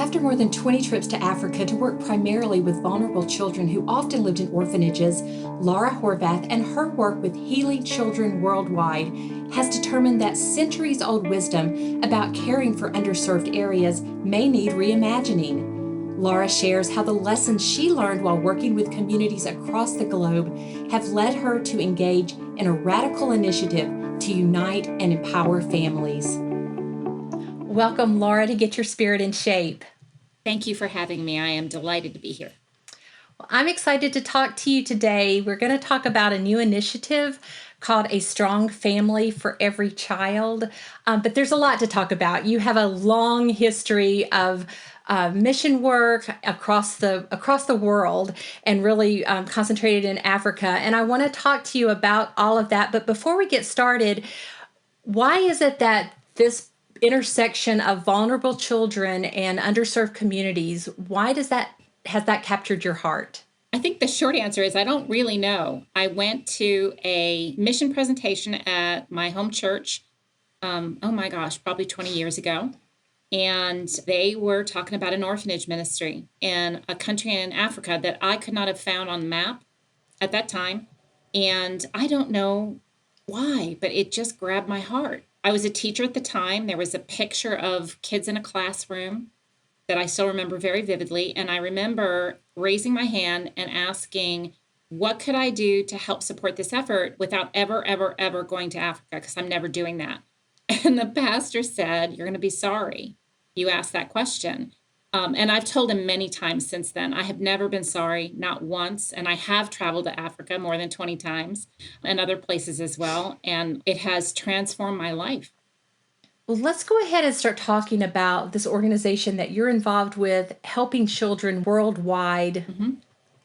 After more than 20 trips to Africa to work primarily with vulnerable children who often lived in orphanages, Laura Horvath and her work with Healing Children Worldwide has determined that centuries-old wisdom about caring for underserved areas may need reimagining. Laura shares how the lessons she learned while working with communities across the globe have led her to engage in a radical initiative to unite and empower families. Welcome, Laura, to Get Your Spirit in Shape. Thank you for having me. I am delighted to be here. Well, I'm excited to talk to you today. We're going to talk about a new initiative called A Strong Family for Every Child. But there's a lot to talk about. You have a long history of mission work across the world, and really concentrated in Africa. And I want to talk to you about all of that. But before we get started, why is it that this intersection of vulnerable children and underserved communities, has that captured your heart? I think the short answer is I don't really know. I went to a mission presentation at my home church, probably 20 years ago. And they were talking about an orphanage ministry in a country in Africa that I could not have found on the map at that time. And I don't know why, but it just grabbed my heart. I was a teacher at the time. There was a picture of kids in a classroom that I still remember very vividly. And I remember raising my hand and asking, what could I do to help support this effort without ever going to Africa? Because I'm never doing that. And the pastor said, you're going to be sorry you asked that question. And I've told him many times since then, I have never been sorry, not once. And I have traveled to Africa more than 20 times and other places as well. And it has transformed my life. Well, let's go ahead and start talking about this organization that you're involved with, Helping Children Worldwide. Mm-hmm.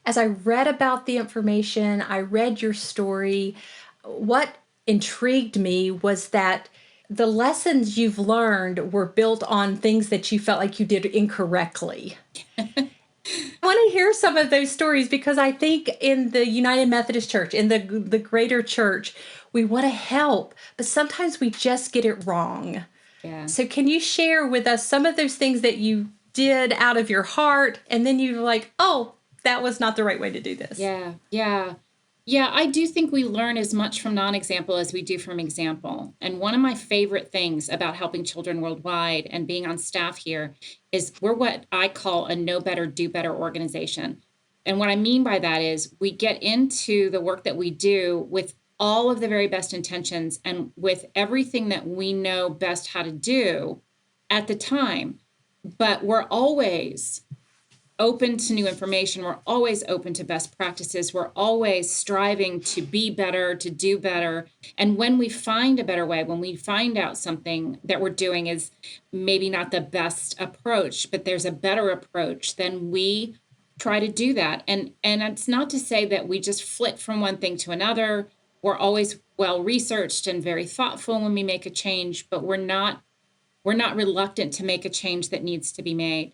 As I read about the information, I read your story, what intrigued me was that the lessons you've learned were built on things that you felt like you did incorrectly. I want to hear some of those stories, because I think in the United Methodist Church, in the greater church, we want to help, but sometimes we just get it wrong. Yeah. So can you share with us some of those things that you did out of your heart, and then you're like, oh, that was not the right way to do this? Yeah, I do think we learn as much from non-example as we do from example. And one of my favorite things about Helping Children Worldwide and being on staff here is we're what I call a know better, do better organization. And what I mean by that is we get into the work that we do with all of the very best intentions and with everything that we know best how to do at the time. But we're always open to new information. We're always open to best practices. We're always striving to be better, to do better. And when we find a better way, when we find out something that we're doing is maybe not the best approach, but there's a better approach, then we try to do that. And it's not to say that we just flip from one thing to another. We're always well researched and very thoughtful when we make a change, but we're not reluctant to make a change that needs to be made.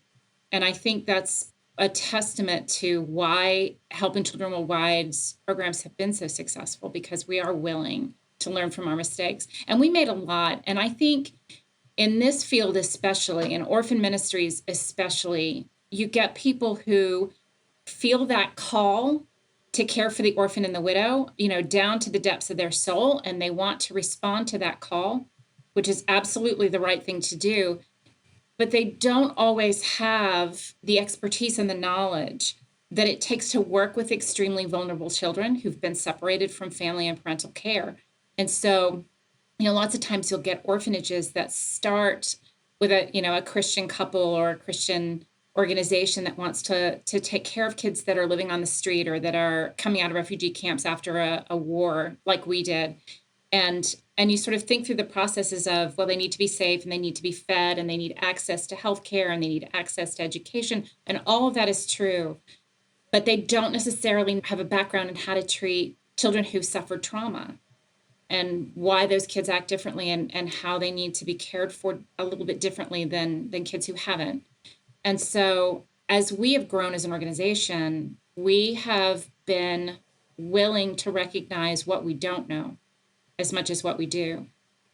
And I think that's a testament to why Helping Children Worldwide's programs have been so successful, because we are willing to learn from our mistakes. And we made a lot. And I think in this field, especially in orphan ministries, especially, you get people who feel that call to care for the orphan and the widow, down to the depths of their soul. And they want to respond to that call, which is absolutely the right thing to do. But they don't always have the expertise and the knowledge that it takes to work with extremely vulnerable children who've been separated from family and parental care. And so, lots of times you'll get orphanages that start with a Christian couple or a Christian organization that wants to take care of kids that are living on the street or that are coming out of refugee camps after a war like we did. And you sort of think through the processes of, well, they need to be safe and they need to be fed and they need access to healthcare and they need access to education. And all of that is true. But they don't necessarily have a background in how to treat children who've suffered trauma and why those kids act differently and how they need to be cared for a little bit differently than kids who haven't. And so as we have grown as an organization, we have been willing to recognize what we don't know as much as what we do,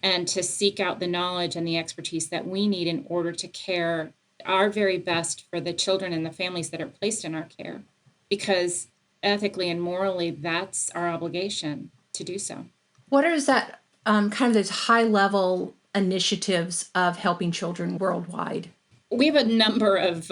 and to seek out the knowledge and the expertise that we need in order to care our very best for the children and the families that are placed in our care, because ethically and morally, that's our obligation to do so. What is that kind of those high level initiatives of helping children worldwide? We have a number of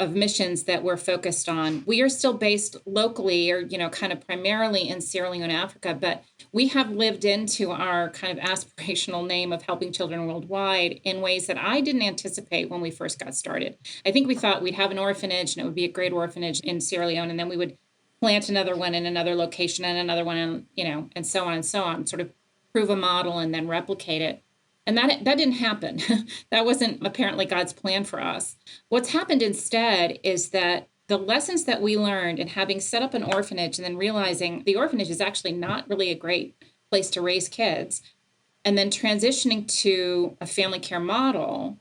missions that we're focused on. We are still based locally, or kind of primarily in Sierra Leone, Africa, but we have lived into our kind of aspirational name of helping children worldwide in ways that I didn't anticipate when we first got started. I think we thought we'd have an orphanage, and it would be a great orphanage in Sierra Leone, and then we would plant another one in another location and another one, and so on, sort of prove a model and then replicate it. And that didn't happen. That wasn't apparently God's plan for us. What's happened instead is that the lessons that we learned in having set up an orphanage and then realizing the orphanage is actually not really a great place to raise kids, and then transitioning to a family care model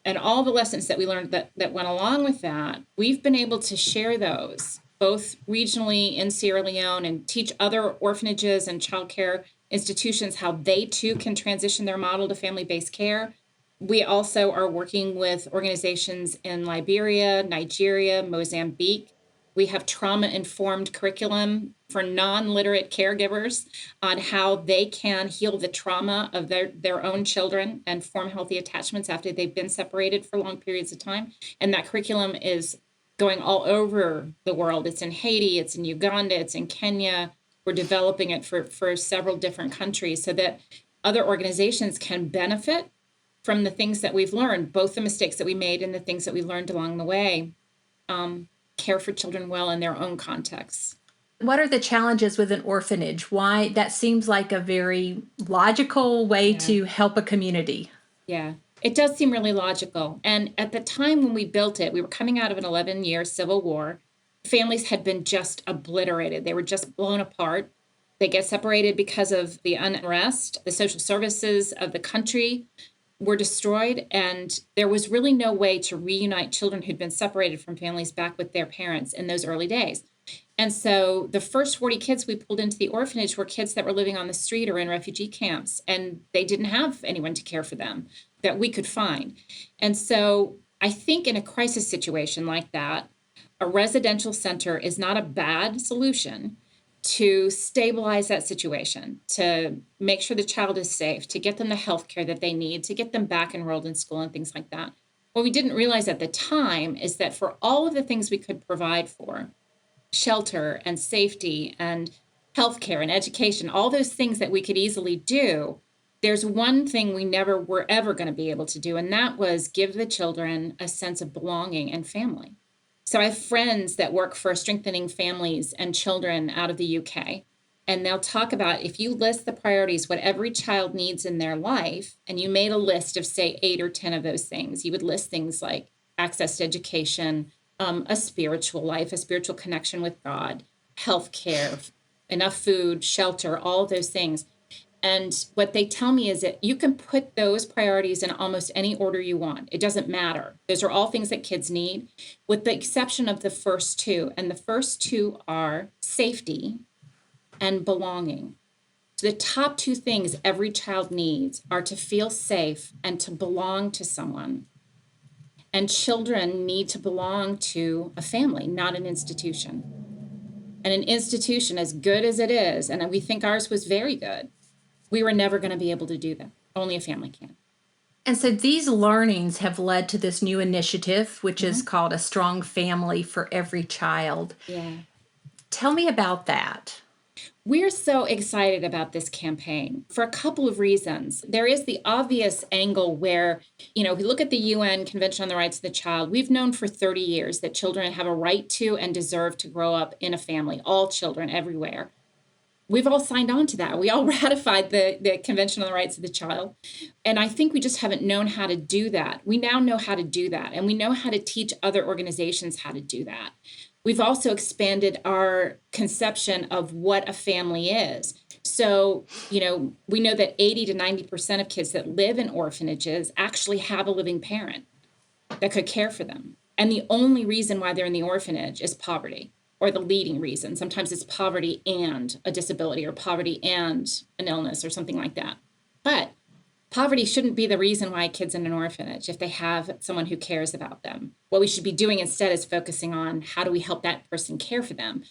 and all the lessons that we learned that went along with that, we've been able to share those both regionally in Sierra Leone and teach other orphanages and childcare institutions how they too can transition their model to family-based care. We also are working with organizations in Liberia, Nigeria, Mozambique. We have trauma-informed curriculum for non-literate caregivers on how they can heal the trauma of their own children and form healthy attachments after they've been separated for long periods of time. And that curriculum is going all over the world. It's in Haiti, it's in Uganda, it's in Kenya. We're developing it for several different countries so that other organizations can benefit from the things that we've learned, both the mistakes that we made and the things that we learned along the way, care for children well in their own contexts. What are the challenges with an orphanage? Why that seems like a very logical way to help a community. Yeah, it does seem really logical. And at the time when we built it, we were coming out of an 11-year civil war. Families had been just obliterated. They were just blown apart. They get separated because of the unrest. The social services of the country were destroyed, and there was really no way to reunite children who'd been separated from families back with their parents in those early days. And so the first 40 kids we pulled into the orphanage were kids that were living on the street or in refugee camps, and they didn't have anyone to care for them that we could find. And so I think in a crisis situation like that, a residential center is not a bad solution to stabilize that situation, to make sure the child is safe, to get them the health care that they need, to get them back enrolled in school and things like that. What we didn't realize at the time is that for all of the things we could provide for, shelter and safety and healthcare and education, all those things that we could easily do, there's one thing we never were ever going to be able to do, and that was give the children a sense of belonging and family. So I have friends that work for Strengthening Families and Children out of the UK, and they'll talk about if you list the priorities, what every child needs in their life, and you made a list of, say, 8 or 10 of those things, you would list things like access to education, a spiritual life, a spiritual connection with God, healthcare, enough food, shelter, all of those things. And what they tell me is that you can put those priorities in almost any order you want. It doesn't matter. Those are all things that kids need, with the exception of the first two. And the first two are safety and belonging. So the top two things every child needs are to feel safe and to belong to someone. And children need to belong to a family, not an institution. And an institution, as good as it is, and we think ours was very good, we were never going to be able to do that. Only a family can. And so these learnings have led to this new initiative, which is called A Strong Family for Every Child. Yeah. Tell me about that. We're so excited about this campaign for a couple of reasons. There is the obvious angle where, if you look at the UN Convention on the Rights of the Child, we've known for 30 years that children have a right to and deserve to grow up in a family, all children everywhere. We've all signed on to that. We all ratified the Convention on the Rights of the Child. And I think we just haven't known how to do that. We now know how to do that. And we know how to teach other organizations how to do that. We've also expanded our conception of what a family is. So, we know that 80 to 90% of kids that live in orphanages actually have a living parent that could care for them. And the only reason why they're in the orphanage is poverty. Or the leading reason. Sometimes it's poverty and a disability, or poverty and an illness, or something like that. But Poverty shouldn't be the reason why a kid's in an orphanage if they have someone who cares about them. What we should be doing instead is focusing on how do we help that person care for them.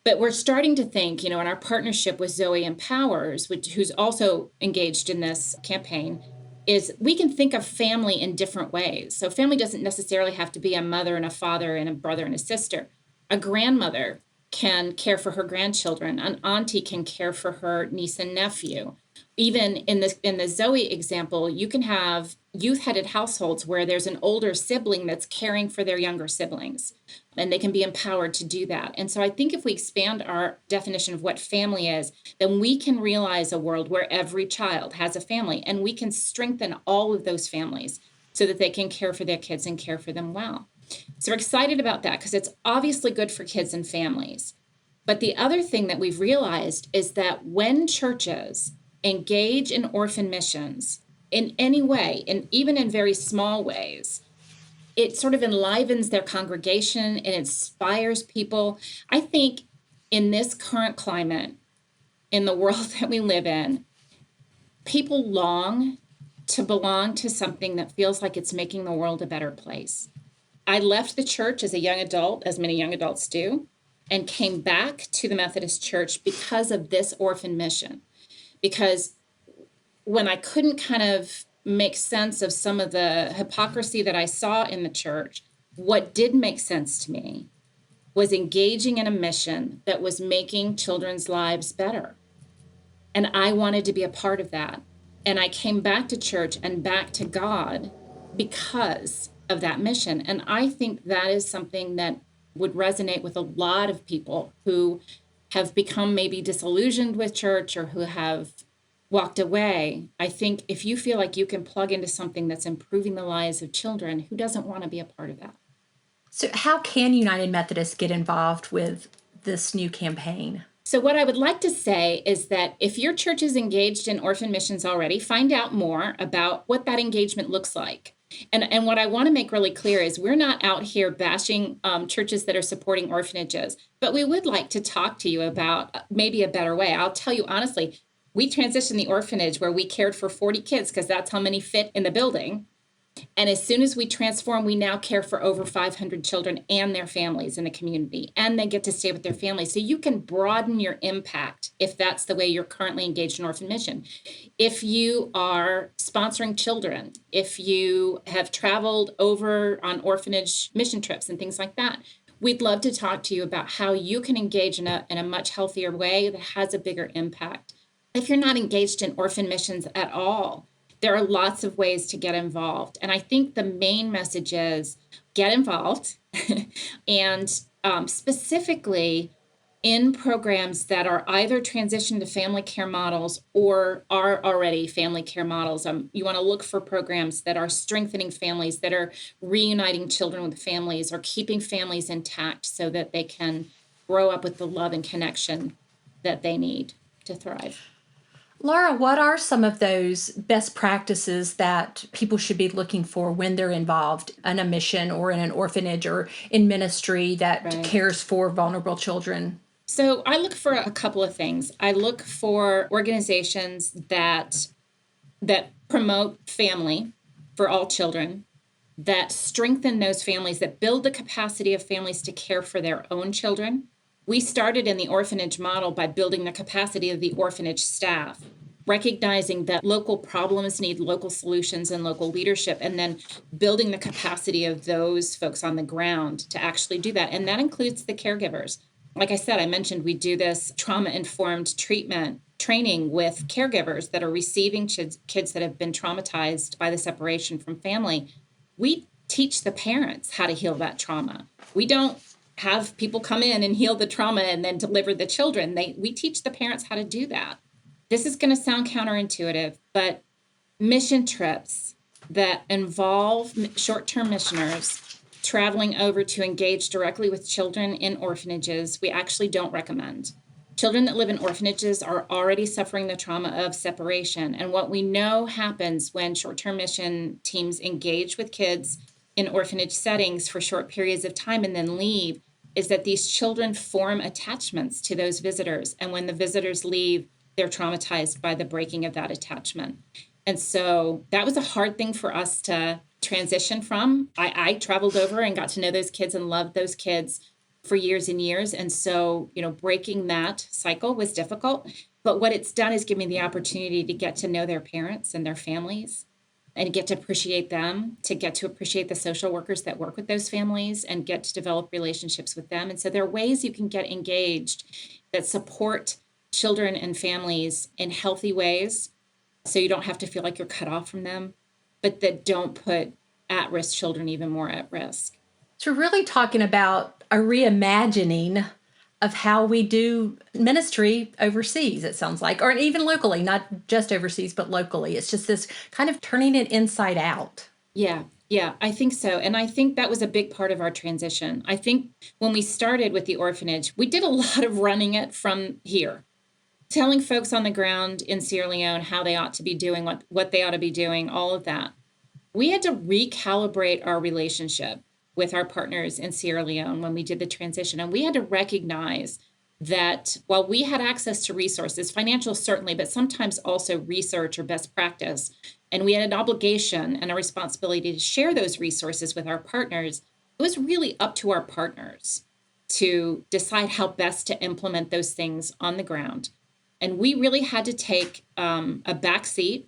But we're starting to think, in our partnership with Zoe Empowers, who's also engaged in this campaign, is we can think of family in different ways. So family doesn't necessarily have to be a mother and a father and a brother and a sister. A grandmother can care for her grandchildren. An auntie can care for her niece and nephew. Even in the Zoe example, you can have youth-headed households where there's an older sibling that's caring for their younger siblings, and they can be empowered to do that. And so I think if we expand our definition of what family is, then we can realize a world where every child has a family, and we can strengthen all of those families so that they can care for their kids and care for them well. So we're excited about that because it's obviously good for kids and families. But the other thing that we've realized is that when churches engage in orphan missions in any way, and even in very small ways, it sort of enlivens their congregation, it inspires people. I think in this current climate, in the world that we live in, people long to belong to something that feels like it's making the world a better place. I left the church as a young adult, as many young adults do, and came back to the Methodist Church because of this orphan mission. Because when I couldn't kind of make sense of some of the hypocrisy that I saw in the church, what did make sense to me was engaging in a mission that was making children's lives better. And I wanted to be a part of that. And I came back to church and back to God because of that mission. And I think that is something that would resonate with a lot of people who have become maybe disillusioned with church or who have walked away. I think if you feel like you can plug into something that's improving the lives of children, who doesn't want to be a part of that? So, how can United Methodists get involved with this new campaign? So what I would like to say is that if your church is engaged in orphan missions already, find out more about what that engagement looks like. And what I want to make really clear is we're not out here bashing churches that are supporting orphanages, but we would like to talk to you about maybe a better way. I'll tell you honestly, we transitioned the orphanage where we cared for 40 kids because that's how many fit in the building. And as soon as we transform, we now care for over 500 children and their families in the community, and they get to stay with their families. So you can broaden your impact if that's the way you're currently engaged in orphan mission. If you are sponsoring children, if you have traveled over on orphanage mission trips and things like that, we'd love to talk to you about how you can engage in a much healthier way that has a bigger impact. If you're not engaged in orphan missions at all, there are lots of ways to get involved. And I think the main message is get involved and specifically in programs that are either transition to family care models or are already family care models. You want to look for programs that are strengthening families, that are reuniting children with families or keeping families intact so that they can grow up with the love and connection that they need to thrive. Laura, what are some of those best practices that people should be looking for when they're involved in a mission or in an orphanage or in ministry that cares for vulnerable children? So I look for a couple of things. I look for organizations that promote family for all children, that strengthen those families, that build the capacity of families to care for their own children. We started in the orphanage model by building the capacity of the orphanage staff, recognizing that local problems need local solutions and local leadership, and then building the capacity of those folks on the ground to actually do that. And that includes the caregivers. Like I said, I mentioned we do this trauma-informed treatment training with caregivers that are receiving kids that have been traumatized by the separation from family. We teach the parents how to heal that trauma. We don't have people come in and heal the trauma and then deliver the children. We teach the parents how to do that. This is going to sound counterintuitive, but mission trips that involve short-term missioners traveling over to engage directly with children in orphanages, we actually don't recommend. Children that live in orphanages are already suffering the trauma of separation. And what we know happens when short-term mission teams engage with kids in orphanage settings for short periods of time and then leave is that these children form attachments to those visitors. And when the visitors leave, they're traumatized by the breaking of that attachment. And so that was a hard thing for us to transition from. I traveled over and got to know those kids and loved those kids for years and years. And so, breaking that cycle was difficult. But what it's done is give me the opportunity to get to know their parents and their families and get to appreciate them, to get to appreciate the social workers that work with those families and get to develop relationships with them. And so there are ways you can get engaged that support children and families in healthy ways so you don't have to feel like you're cut off from them, but that don't put at-risk children even more at risk. So, we're really talking about a reimagining of how we do ministry overseas, it sounds like, or even locally, not just overseas, but locally. It's just this kind of turning it inside out. Yeah, yeah, I think so. And I think that was a big part of our transition. I think when we started with the orphanage, we did a lot of running it from here, telling folks on the ground in Sierra Leone how they ought to be doing, what they ought to be doing, all of that. We had to recalibrate our relationship with our partners in Sierra Leone when we did the transition. And we had to recognize that while we had access to resources, financial certainly, but sometimes also research or best practice, and we had an obligation and a responsibility to share those resources with our partners, it was really up to our partners to decide how best to implement those things on the ground. And we really had to take a back seat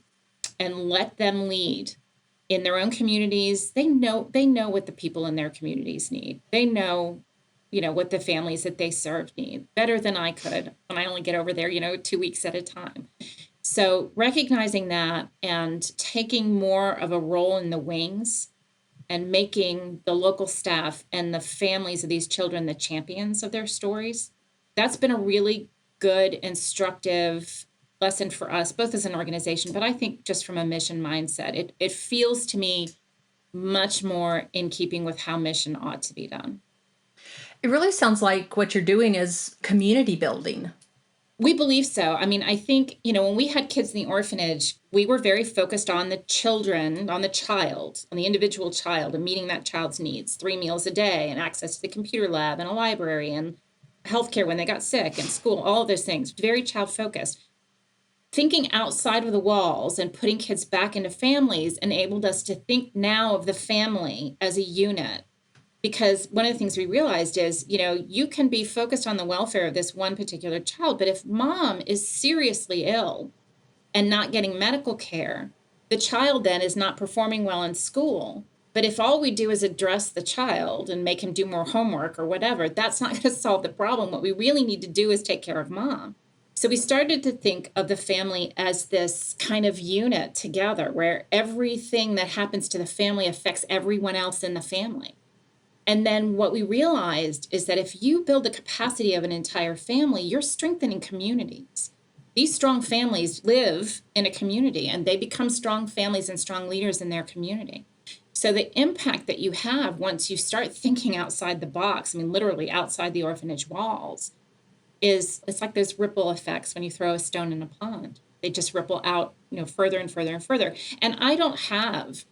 and let them lead in their own communities. They know what the people in their communities need. They know, what the families that they serve need better than I could when I only get over there, 2 weeks at a time. So recognizing that and taking more of a role in the wings and making the local staff and the families of these children the champions of their stories, that's been a really good, instructive lesson for us, both as an organization, but I think just from a mission mindset. It feels to me much more in keeping with how mission ought to be done. It really sounds like what you're doing is community building. We believe so. I mean, I think, when we had kids in the orphanage, we were very focused on the children, on the child, on the individual child and meeting that child's needs, 3 meals a day and access to the computer lab and a library and healthcare when they got sick and school, all of those things, very child focused. Thinking outside of the walls and putting kids back into families enabled us to think now of the family as a unit. Because one of the things we realized is, you can be focused on the welfare of this one particular child, but if mom is seriously ill and not getting medical care, the child then is not performing well in school. But if all we do is address the child and make him do more homework or whatever, that's not going to solve the problem. What we really need to do is take care of mom. So we started to think of the family as this kind of unit together where everything that happens to the family affects everyone else in the family. And then what we realized is that if you build the capacity of an entire family, you're strengthening communities. These strong families live in a community and they become strong families and strong leaders in their community. So the impact that you have once you start thinking outside the box, I mean, literally outside the orphanage walls, it's like those ripple effects when you throw a stone in a pond. They just ripple out, further and further and further. And I don't have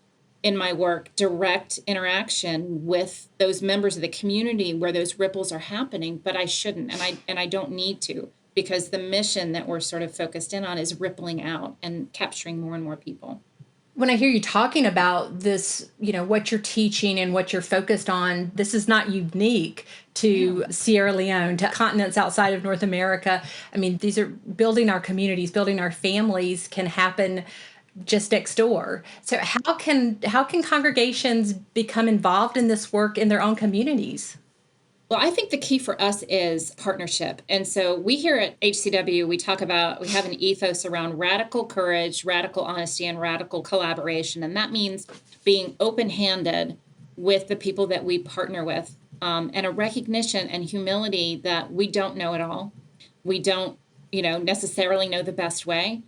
in my work direct interaction with those members of the community where those ripples are happening, but I shouldn't, and I don't need to, because the mission that we're sort of focused in on is rippling out and capturing more and more people. When I hear you talking about this, what you're teaching and what you're focused on, this is not unique to Sierra Leone, to continents outside of North America. I mean, these are building our communities, building our families can happen just next door. So how can congregations become involved in this work in their own communities? Well, I think the key for us is partnership. And so we here at HCW, we have an ethos around radical courage, radical honesty, and radical collaboration. And that means being open-handed with the people that we partner with, and a recognition and humility that we don't know it all. We don't, necessarily know the best way,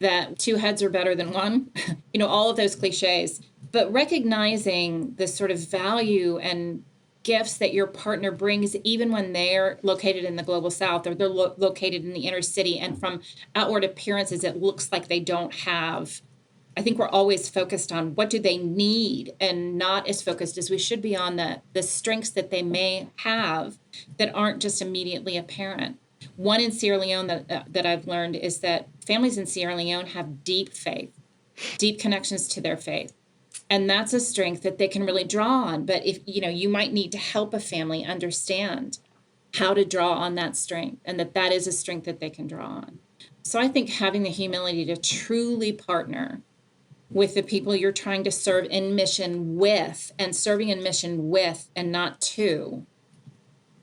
that two heads are better than one, all of those cliches. But recognizing the sort of value and gifts that your partner brings, even when they're located in the global south or they're located in the inner city, and from outward appearances it looks like they don't have. I think we're always focused on what do they need and not as focused as we should be on the strengths that they may have that aren't just immediately apparent. One in Sierra Leone that I've learned is that families in Sierra Leone have deep faith. deep connections to their faith. And that's a strength that they can really draw on. But if, you might need to help a family understand how to draw on that strength, and that is a strength that they can draw on. So I think having the humility to truly partner with the people you're trying to serve in mission with, and serving in mission with and not to,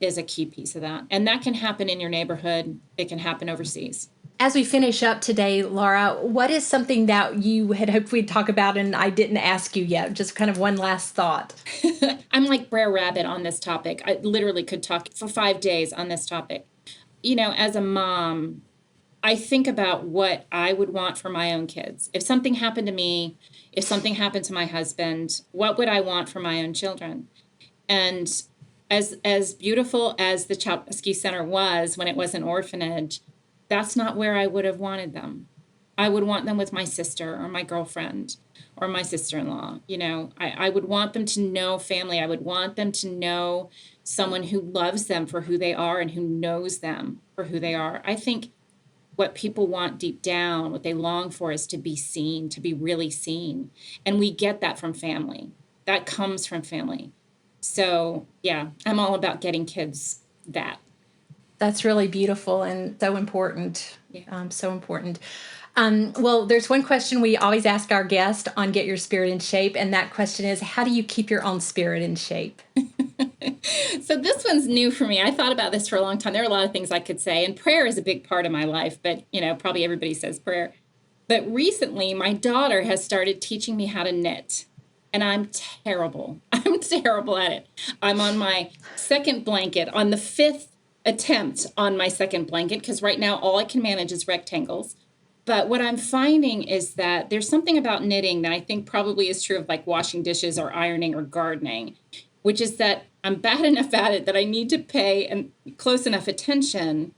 is a key piece of that. And that can happen in your neighborhood. It can happen overseas. As we finish up today, Laura, what is something that you had hoped we'd talk about and I didn't ask you yet? Just kind of one last thought. I'm like Brer Rabbit on this topic. I literally could talk for 5 days on this topic. As a mom, I think about what I would want for my own kids. If something happened to me, if something happened to my husband, what would I want for my own children? And as beautiful as the Child Rescue Center was when it was an orphanage, that's not where I would have wanted them. I would want them with my sister or my girlfriend or my sister-in-law. I would want them to know family. I would want them to know someone who loves them for who they are and who knows them for who they are. I think what people want deep down, what they long for, is to be seen, to be really seen. And we get that from family. That comes from family. So, yeah, I'm all about getting kids that. That's really beautiful and so important. Yeah. So important. Well, there's one question we always ask our guest on Get Your Spirit in Shape, and that question is, how do you keep your own spirit in shape? So this one's new for me. I thought about this for a long time. There are a lot of things I could say, and prayer is a big part of my life, but, probably everybody says prayer. But recently, my daughter has started teaching me how to knit, and I'm terrible. I'm terrible at it. I'm on my second blanket, on the 5th attempt on my second blanket, because right now all I can manage is rectangles. But what I'm finding is that there's something about knitting that I think probably is true of like washing dishes or ironing or gardening, which is that I'm bad enough at it that I need to pay close enough attention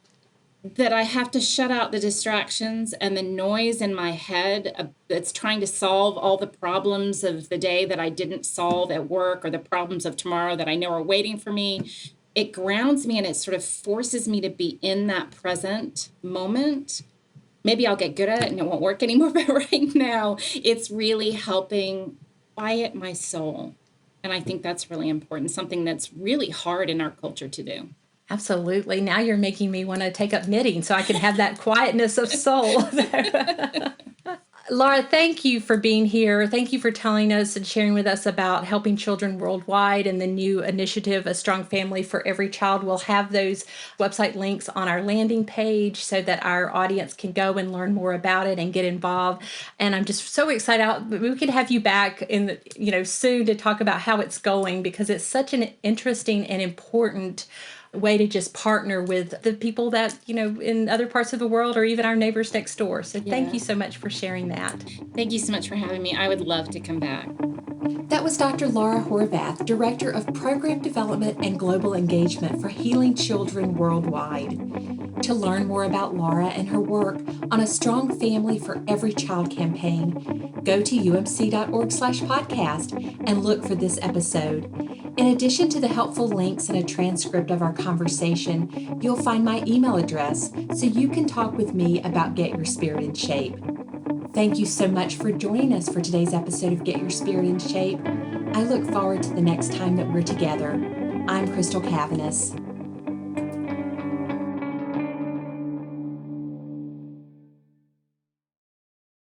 that I have to shut out the distractions and the noise in my head that's trying to solve all the problems of the day that I didn't solve at work, or the problems of tomorrow that I know are waiting for me. It grounds me and it sort of forces me to be in that present moment. Maybe I'll get good at it and it won't work anymore, but right now it's really helping quiet my soul. And I think that's really important, something that's really hard in our culture to do. Absolutely. Now you're making me want to take up knitting so I can have that quietness of soul. Laura, thank you for being here. Thank you for telling us and sharing with us about helping children worldwide and the new initiative, A Strong Family for Every Child. We'll have those website links on our landing page so that our audience can go and learn more about it and get involved. And I'm just so excited. We could have you back soon to talk about how it's going, because it's such an interesting and important way to just partner with the people that, in other parts of the world, or even our neighbors next door. So Thank you so much for sharing that. Thank you so much for having me. I would love to come back. That was Dr. Laura Horvath, Director of Program Development and Global Engagement for Healing Children Worldwide. To learn more about Laura and her work on A Strong Family for Every Child campaign, go to umc.org/podcast and look for this episode. In addition to the helpful links and a transcript of our conversation, you'll find my email address so you can talk with me about Get Your Spirit in Shape. Thank you so much for joining us for today's episode of Get Your Spirit in Shape. I look forward to the next time that we're together. I'm Crystal Cavanis.